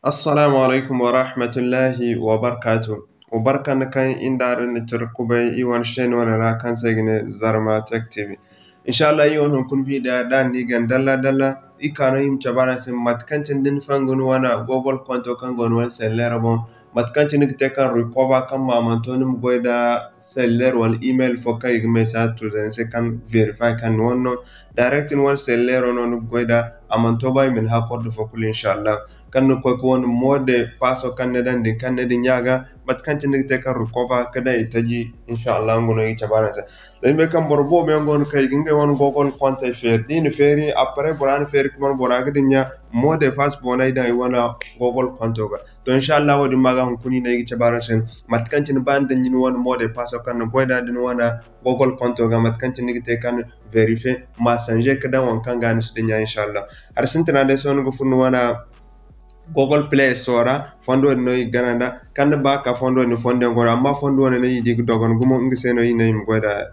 Assalamu alaikum wa rahmatullahi wa barakatuh. Wa barkan kan inda rin turkubai iwan shen wani ra kan segne Zarma Tech TV. Inshallah yi wani kun bi da dan ni gan dalla dalla ikano yim chabara sin matkancin din fangun wana Google konto kan gon wan seller bon matkancin ni te kan recover kan mamantonim goida seller wal email fo kai message to den se kan verify kan wonno direct in wan seller on goida amantoba min hakord fo kul inshallah kan ko won mode paso kan ne dan din kan ne din yaga matkancin ni te kan recover kada itaji inshallah ngono yi chabara sa lembe kan borbo be ngon kai ginga won Google konto fer din feri après boran feri kuma boraga dinya mode fast bonai da wana Google konto ga to inshallah wodi maga kuni na yi chabara sen matkancin bande nyin won mode paso kan no goida din wana Google konto ga matkancin ni te kan verify messenger kada won kan ga nis dinya inshallah har sintina de son go funu wana Google Play Store fondo no gananda kan ba ka fondo ni fonde ngora amma fondo ne yi dig dogon gumo ngi seno yi ne mi goida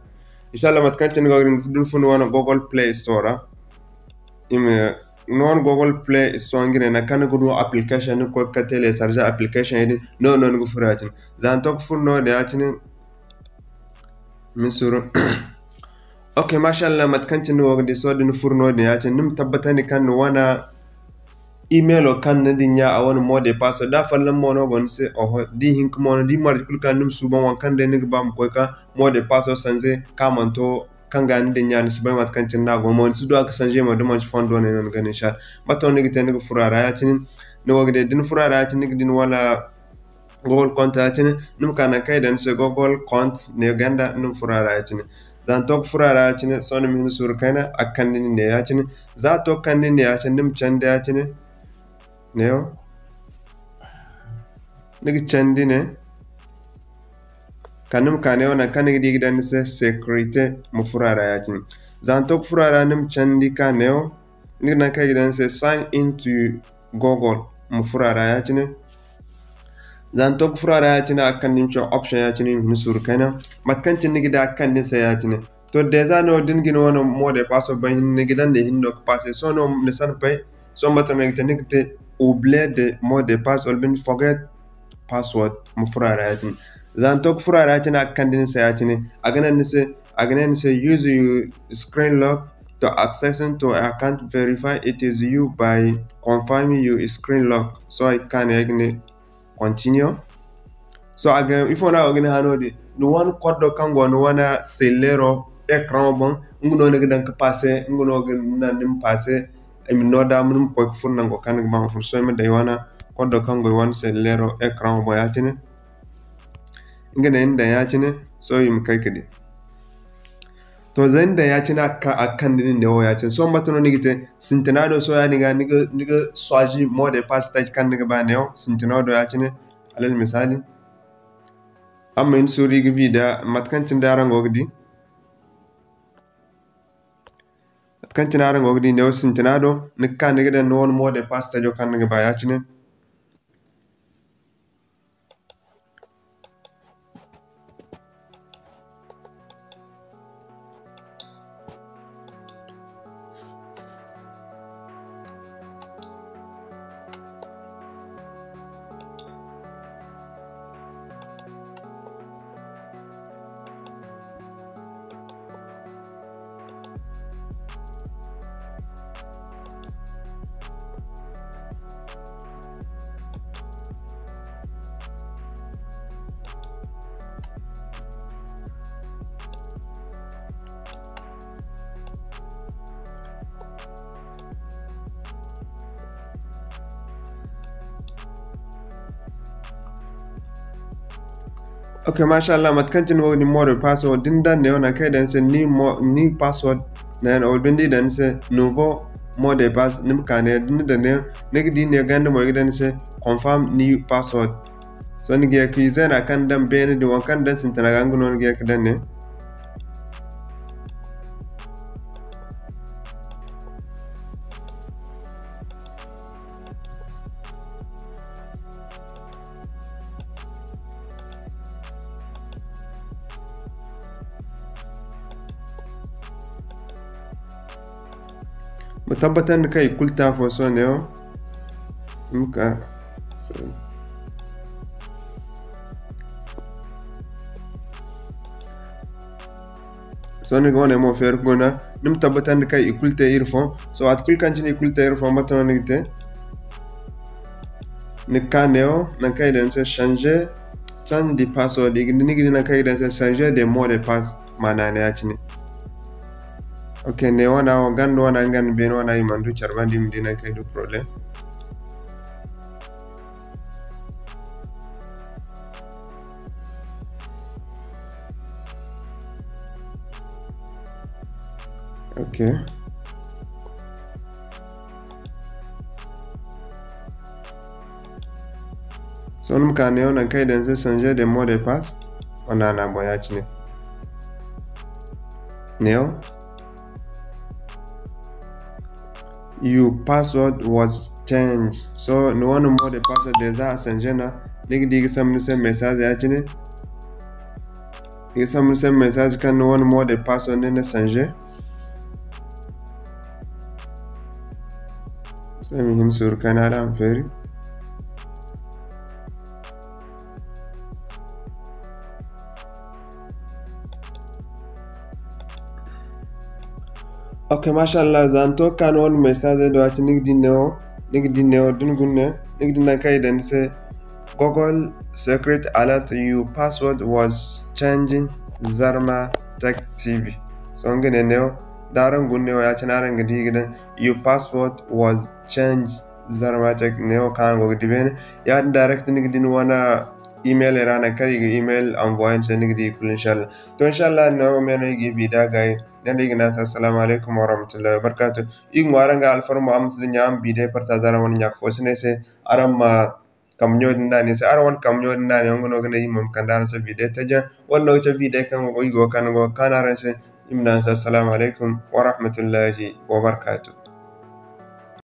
inshallah matkancin go dun funu wana Google Play Store ime non Google Play Store ngine na kan go application ko ka télécharger application yi no go furatin dan tok funno de atini misuru okay mashallah matkancin go de so dun furno de atini nim tabbatani kan wana email o kan dinya a wani mode paso da fallan mono gon se o di hink mono di mar kul kan num suban wan kan de nig bam ko ka mode paso sanze kamanto kan ga dinya ni sibai mat kan tin na go mon su do aka sanje ma do man fondo ne non ganin sha bato nig te nig furara ya tin no wogde din furara ya tin nig din wala Google account ya tin num kana kai dan se Google account ne ganda num furara ya tin dan tok furara ya tin so nim hin sur kana akkan din ne ya tin za to kan din ne ya tin nim chande ya tin neo nigi chandi ne kanum kaneo na kanigi digidan se security mu furara yatin zantok furara nim chandi kaneo nigi na kai gidan se sign into Google mu furara yatin zantok furara yatin akan nim show option yatin misur kana matkancin nigi da akan din se yatin to deja no dingin wono mode paso ban nigi dan de hindo passe so no nisan pay so mata nigi te oublier de mot de passe or bin forget password mu furara yatin zan tok furara yatin akandin sa yatin aganan ni se use your screen lock to accessing to account verify it is you by confirming your screen lock so I can again continue so again if ona again hanodi no one code kan go no wana sellero écran bon nguno ne gidan ka passer nguno nan nim passer emi noda mun ko funna go kan ma fur so mi day wana kodo kan go wan se lero écran bo yatine ngene inda yatine so yim kai kidi to zanda yatine akan din ne o yatine so matono nigite sintenado so ya niga swaji mode pass touch kan niga ba ne o sintenado yatine alal misali amma in suri gi vida matkancin darango gidi kan tinara ngogdi ne sintinado nikka ne gidan non mode pasta jo kan ne ba yacine okay mashallah matkancin woni mode password din dan ne ona kai dan se ni password nan ol bendi dan se nouveau mot de passe nim kane din dan ne nigdi ne gande mo gidan se confirm new password so ni ge ki zena kan dan bene di wan kan dan sintana gangu non ge ka dan ne mutabbatan kai kulta fo so ne o muka so ni gone mo fer gona nim tabatan kay ikulte irfon so at kul kan jini ikulte irfon matano nigite ni kaneo nan kay den se changer change the password nigi nan kay den se changer de mot de passe manane yachini okay ne wana o gando wana ngan ben wana imandu charbandi mdina kay du problem okay so num kaneo nan kay den se changer de mot de passe onana boyachini neo your password was changed so no one more the password deja sanjena nigi digi samnu sem message yachine digi samnu sem message kan no one more the password nene sanje so mi hin sur kanala am feri okay mashallah zanto kan won message do ati nigdi neo dun gunne nigdi na kay den se Google secret alert your password was changing Zarma Tech TV so ngene neo daran gunne ya chanaran gidi gidan your password was changed Zarma Tech neo kan go gidi ben ya direct nigdi wana email rana kay email envoyer se nigdi kul inshallah to inshallah no meno gi vida gay yanda ignata assalamu alaikum warahmatullahi wabarakatuh igwaranga alfarmo amsli nyam bide parta dara won nyak fosne se aram ma kam nyodin dani se aram kam nyodin dani ngono gane imam kandana se bide taja wonno ce bide kan go kanaro se imna assalamu alaikum warahmatullahi wabarakatuh